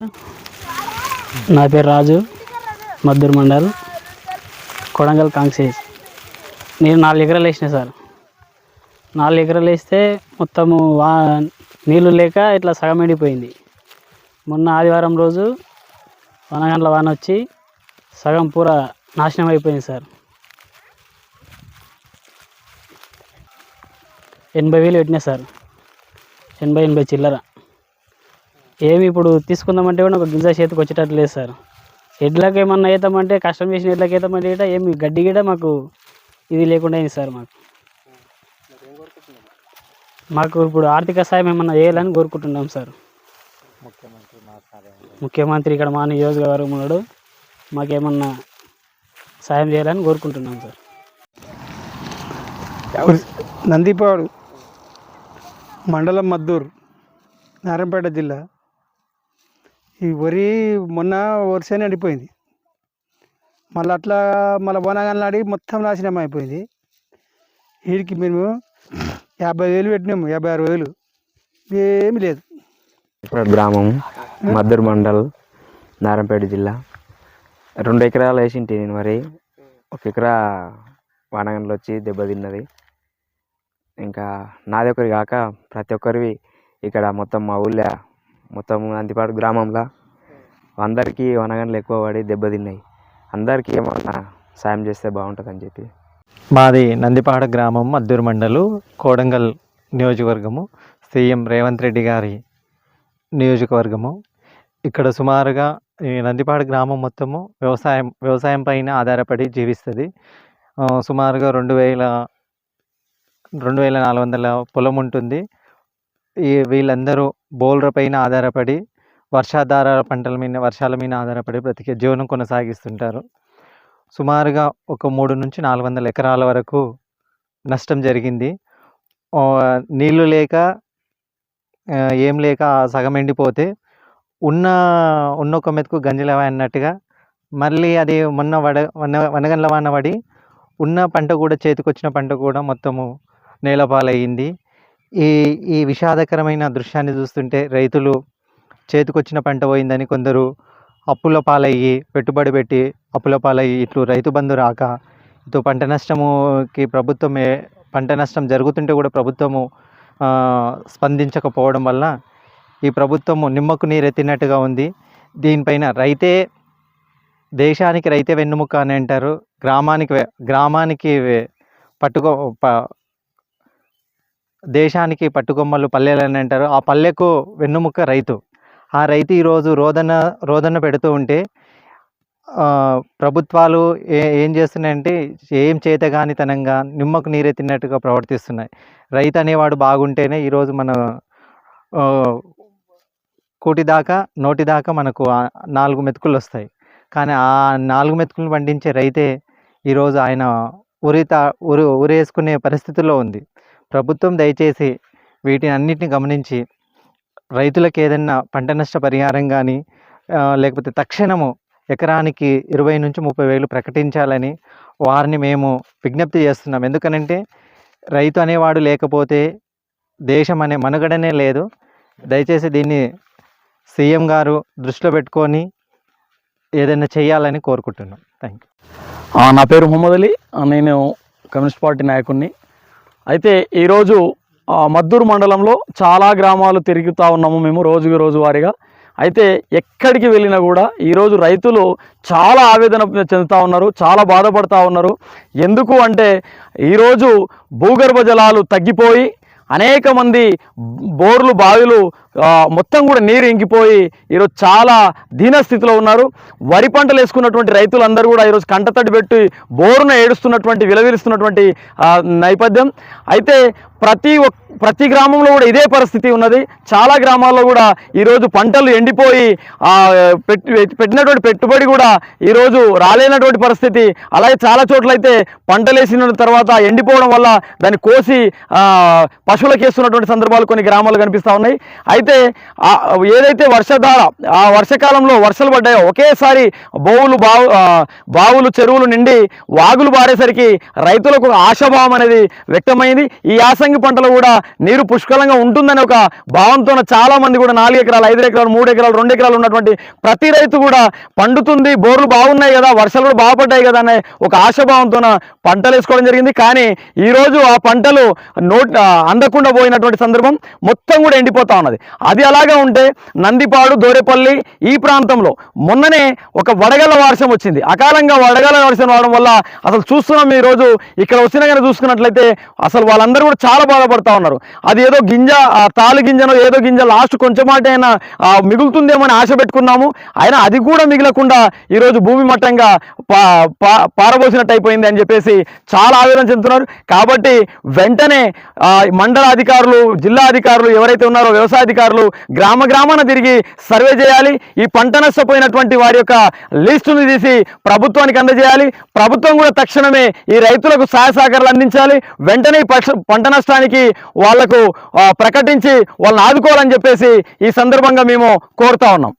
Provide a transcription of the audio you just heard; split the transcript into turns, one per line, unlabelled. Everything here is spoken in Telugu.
నా పేరు రాజు, మద్దూరు మండల్, కొడంగల్ కాన్స్టిట్యూన్సీ. నేను 4 ఎకరాలు వేసిన సార్. 4 ఎకరాలు వేస్తే మొత్తము నీళ్ళు లేక ఇట్లా సగం ఎండిపోయింది. మొన్న ఆదివారం రోజు వనగండ్ల వాన వచ్చి సగం పూర నాశనం అయిపోయింది సార్. 80,000 పెట్టినా సార్. 80 చిల్లర. ఏమి ఇప్పుడు తీసుకుందామంటే కూడా ఒక గింజ చేతికి వచ్చేటట్టు లేదు సార్. ఎడ్లకి ఏమన్నా అవుతామంటే కష్టం చేసిన ఎడ్లకి అవుతామంటే గిట ఏమి గడ్డి గిట మాకు ఇది లేకుండా అయింది సార్. మాకు ఇప్పుడు ఆర్థిక సాయం ఏమన్నా చేయాలని కోరుకుంటున్నాం సార్. ముఖ్యమంత్రి ఇక్కడ మా నియోజకవర్గం ఉన్నాడు, మాకేమన్నా సాయం చేయాలని కోరుకుంటున్నాం సార్.
నందిపాడు మండలం, మద్దూరు, నారాయణపేట జిల్లా. ఈ వరి మొన్న వర్షాన్ని ఎండిపోయింది. మళ్ళీ బోనగాన్లాడి మొత్తం నాశనం అయిపోయింది. వీడికి మేము 50,000 పెట్టినాము, 56,000 ఏమీ లేదు.
గ్రామం మద్దూరు మండల్, నారాయణపేట జిల్లా. 2 ఎకరాలు వేసింటి నేను మరి. 1 ఎకరా వానగండ్లు వచ్చి దెబ్బతిన్నది. ఇంకా నాది ఒకరి కాక ప్రతి ఒక్కరివి ఇక్కడ మొత్తం మా ఊళ్ళో మొత్తం నందిపాడు గ్రామంలో అందరికీ వనగండ్లు ఎక్కువ పడి దెబ్బతిన్నాయి. అందరికీ ఏమన్నా సాయం చేస్తే బాగుంటుందని చెప్పి.
మాది నందిపాడ గ్రామం, మద్దూరు మండలు, కోడంగల్ నియోజకవర్గము, సీఎం రేవంత్ రెడ్డి గారి నియోజకవర్గము. ఇక్కడ సుమారుగా ఈ నందిపాడ గ్రామం మొత్తము వ్యవసాయం పైన ఆధారపడి జీవిస్తుంది. సుమారుగా 2,400 పొలం ఉంటుంది. వీళ్ళందరూ బోర్ల పైన ఆధారపడి వర్షాధార వర్షాల మీద ఆధారపడి బ్రతికే జీవనం కొనసాగిస్తుంటారు. సుమారుగా ఒక 300 నుంచి 400 ఎకరాల వరకు నష్టం జరిగింది. నీళ్లు లేక ఏం లేక సగం ఎండిపోతే ఉన్న ఒక మెతుకు గంజలవా అన్నట్టుగా మళ్ళీ అది మొన్న వనగండ్ల వాన పడి ఉన్న పంట కూడా, చేతికొచ్చిన పంట కూడా మొత్తము నేలపాలయ్యింది. ఈ విషాదకరమైన దృశ్యాన్ని చూస్తుంటే రైతులు చేతికొచ్చిన పంట పోయిందని కొందరు అప్పుల పాలయ్యి, పెట్టుబడి పెట్టి అప్పుల పాలయ్యి, ఇట్లు రైతు బంధు రాక, ఇటు పంట నష్టం జరుగుతుంటే కూడా ప్రభుత్వము స్పందించకపోవడం వల్ల ఈ ప్రభుత్వము నిమ్మకు నీరెత్తినట్టుగా ఉంది. దీనిపైన దేశానికి రైతే వెన్నుముక్క అని అంటారు. గ్రామానికి దేశానికి పట్టుకొమ్మలు పల్లెలు అని అంటారు. ఆ పల్లెకు వెన్నుముక్క రైతు. ఆ రైతు ఈరోజు రోదన పెడుతూ ఉంటే ప్రభుత్వాలు ఏం చేస్తున్నాయంటే ఏం చేతగానితనంగా నిమ్మకు నీరెత్తినట్టుగా ప్రవర్తిస్తున్నాయి. రైతు అనేవాడు బాగుంటేనే ఈరోజు మన నోటి దాకా మనకు 4 మెతుకులు వస్తాయి. కానీ ఆ 4 మెతుకులను పండించే రైతే ఈరోజు ఆయన ఉరేసుకునే పరిస్థితుల్లో ఉంది. ప్రభుత్వం దయచేసి వీటిని అన్నిటిని గమనించి రైతులకు ఏదైనా పంట నష్ట పరిహారం కానీ లేకపోతే తక్షణము ఎకరానికి 20,000 నుంచి 30,000 ప్రకటించాలని వారిని మేము విజ్ఞప్తి చేస్తున్నాం. ఎందుకనంటే రైతు అనేవాడు లేకపోతే దేశం అనే మనుగడనే లేదు. దయచేసి దీన్ని సీఎం గారు దృష్టిలో పెట్టుకొని ఏదైనా చేయాలని కోరుకుంటున్నాం. Thank you.
నా పేరు మొహమ్మద్ అలీ, నేను కమ్యూనిస్ట్ పార్టీ నాయకుడిని. అయితే ఈరోజు మద్దూరు మండలంలో చాలా గ్రామాలు తిరుగుతూ ఉన్నాము మేము రోజు వారీగా. అయితే ఎక్కడికి వెళ్ళినా కూడా ఈరోజు రైతులు చాలా ఆవేదన చెందుతూ ఉన్నారు, చాలా బాధపడుతూ ఉన్నారు. ఎందుకు అంటే ఈరోజు భూగర్భ జలాలు తగ్గిపోయి అనేక మంది బోర్లు, బావిలు మొత్తం కూడా నీరు ఇంకిపోయి ఈరోజు చాలా దీనస్థితిలో ఉన్నారు. వరి పంటలు వేసుకున్నటువంటి రైతులందరూ కూడా ఈరోజు కంటతడి పెట్టి బోరును విలవిలుస్తున్నటువంటి నేపథ్యం. అయితే ప్రతి గ్రామంలో కూడా ఇదే పరిస్థితి ఉన్నది. చాలా గ్రామాల్లో కూడా ఈరోజు పంటలు ఎండిపోయి పెట్టినటువంటి పెట్టుబడి కూడా ఈరోజు రాలేనటువంటి పరిస్థితి. అలాగే చాలా చోట్ల అయితే పంటలు వేసిన తర్వాత ఎండిపోవడం వల్ల దాన్ని కోసి పశువులకు వేస్తున్నటువంటి సందర్భాలు కొన్ని గ్రామాలు కనిపిస్తూ ఉన్నాయి. అయితే అయితే ఏదైతే వర్షధార ఆ వర్షకాలంలో వర్షాలు పడ్డాయో ఒకేసారి బావులు చెరువులు నిండి వాగులు బారేసరికి రైతులకు ఆశాభావం అనేది వ్యక్తమైంది. ఈ యాసంగి పంటలు కూడా నీరు పుష్కలంగా ఉంటుందని ఒక భావంతో చాలా మంది కూడా 4 ఎకరాలు 5 ఎకరాలు 3 ఎకరాలు 2 ఎకరాలు ఉన్నటువంటి ప్రతి రైతు కూడా పండుతుంది, బోర్లు బాగున్నాయి కదా, వర్షాలు కూడా బాగుపడ్డాయి కదా అనే ఒక ఆశాభావంతో పంటలు వేసుకోవడం జరిగింది. కానీ ఈరోజు ఆ పంటలు అందకుండా పోయినటువంటి సందర్భం మొత్తం కూడా ఎండిపోతా ఉన్నది. అది అలాగే ఉంటే నందిపాడు దోరేపల్లి ఈ ప్రాంతంలో మొన్ననే ఒక వడగళ్ల వర్షం వచ్చింది. అకాలంగా వడగళ్ల వర్షం రావడం వల్ల అసలు చూస్తున్నాం ఈరోజు ఇక్కడ వచ్చినా కానీ చూసుకున్నట్లయితే అసలు వాళ్ళందరూ కూడా చాలా బాధపడతా ఉన్నారు. అది ఏదో గింజ తాలు గింజనో ఏదో గింజ లాస్ట్ కొంచెం మాట అయినా మిగులుతుందేమో అని ఆశ పెట్టుకున్నాము. అయినా అది కూడా మిగలకుండా ఈరోజు భూమి మట్టంగా పారబోసినట్టు అయిపోయింది అని చెప్పేసి చాలా ఆవేదన చెందుతున్నారు. కాబట్టి వెంటనే మండల అధికారులు, జిల్లా అధికారులు ఎవరైతే ఉన్నారో వ్యవసాయ అధికారులు గ్రామాన తిరిగి సర్వే చేయాలి. ఈ పంట నష్టపోయినటువంటి వారి యొక్క లిస్టుని తీసి ప్రభుత్వానికి అందజేయాలి. ప్రభుత్వం కూడా తక్షణమే ఈ రైతులకు సహాయ సహకారాలు అందించాలి. వెంటనే పంట నష్టానికి వాళ్లకు ప్రకటించి వాళ్ళని ఆదుకోవాలని చెప్పేసి ఈ సందర్భంగా మేము కోరుతా ఉన్నాం.